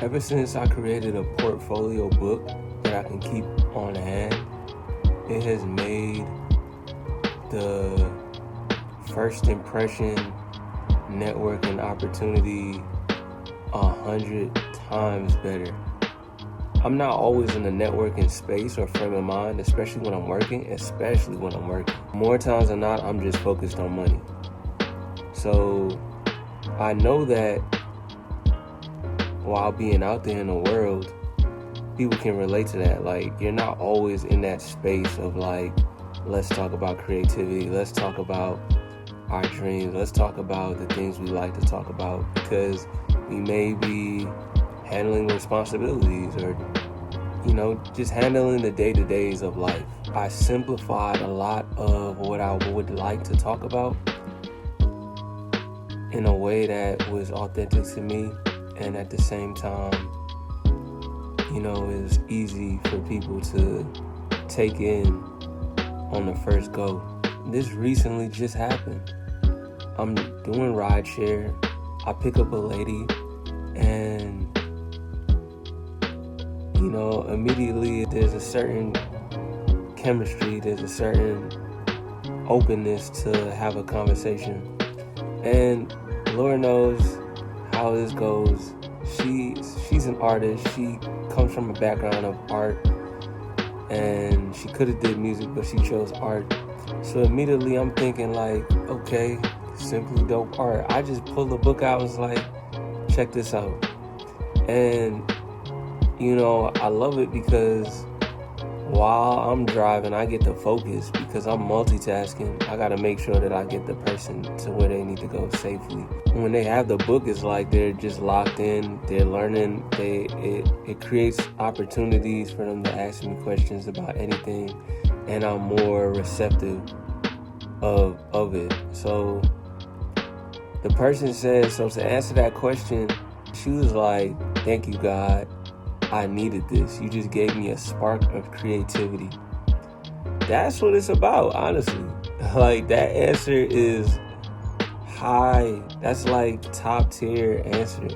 Ever since I created a portfolio book that I can keep on hand, it has made the first impression networking opportunity 100 times better. I'm not always in the networking space or frame of mind, especially when I'm working. More times than not, I'm just focused on money. So I know that while being out there in the world, people can relate to that. Like, you're not always in that space of like, let's talk about creativity, let's talk about our dreams, let's talk about the things we like to talk about, because we may be handling responsibilities or, just handling the day-to-days of life. I simplified a lot of what I would like to talk about in a way that was authentic to me, and at the same time, it was easy for people to take in on the first go. This recently just happened. I'm doing rideshare. I pick up a lady, and immediately there's a certain chemistry, there's a certain openness to have a conversation. And Lord knows how this goes. She's an artist. She comes from a background of art, and she could have did music, but she chose art. So immediately I'm thinking like, okay, simply dope art. I just pulled the book out and was like, check this out. And I love it because while I'm driving, I get to focus because I'm multitasking. I got to make sure that I get the person to where they need to go safely. When they have the book, it's like they're just locked in. They're learning. It creates opportunities for them to ask me questions about anything, and I'm more receptive of it. So the person said, so to answer that question, she was like, thank you, God. I needed this. You just gave me a spark of creativity. That's what it's about, honestly. Like, that answer is high. That's like top tier answer.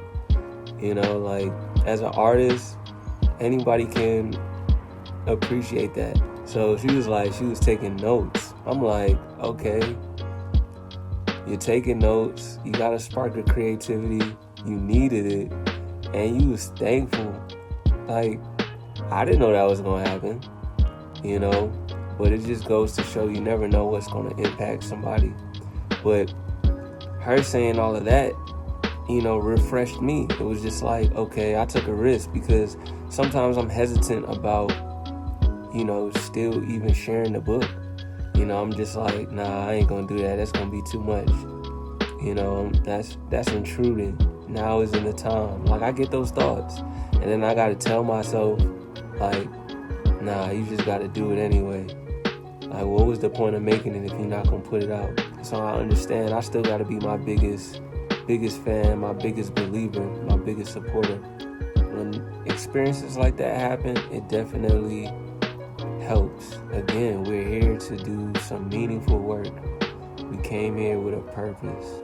Like, as an artist, anybody can appreciate that. So she was taking notes. I'm like, okay, you're taking notes. You got a spark of creativity. You needed it. And you was thankful. Like, I didn't know that was going to happen, but it just goes to show you never know what's going to impact somebody. But her saying all of that, refreshed me. It was just like, okay, I took a risk, because sometimes I'm hesitant about, still even sharing the book. I'm just like, nah, I ain't going to do that. That's going to be too much. That's intruding. Now isn't the time. Like, I get those thoughts. And then I got to tell myself, like, nah, you just got to do it anyway. Like, what was the point of making it if you're not going to put it out? So I understand. I still got to be my biggest fan, my biggest believer, my biggest supporter. When experiences like that happen, it definitely helps. Again, we're here to do some meaningful work. We came here with a purpose.